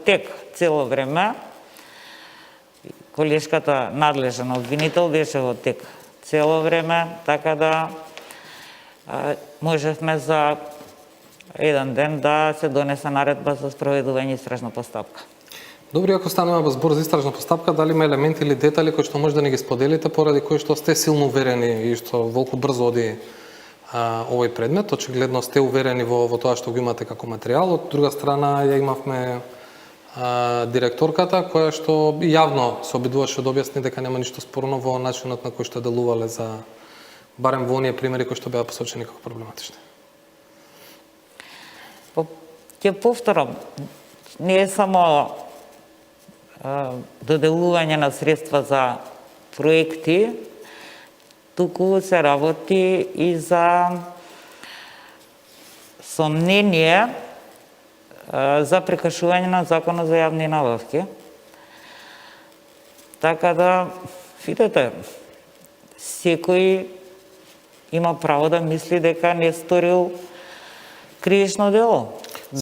тек цело време. Колешката надлежен обвинител беше во тек цело време, така да можевме за еден ден да се донесе наредба за спроведување истражна постапка. Добри, ако станува збор за истражна постапка, дали има елементи или детали кои што може да ни ги споделите, поради кои што сте силно уверени и што волку брзо оди овој предмет? Очигледно сте уверени во тоа што го имате како материјал. Од друга страна, ја имавме директорката, која што јавно се обидуваше да објасни дека нема ништо спорно во начинот на кој што делувале за барем во оние примери кои што беа посочени како проблематични. Ќе повторам, не е само доделување на средства за проекти, туку се работи и за сомнение за прекашување на Законот за јавни набавки. Така да, видете, секој има право да мисли дека не сторил кривично дело.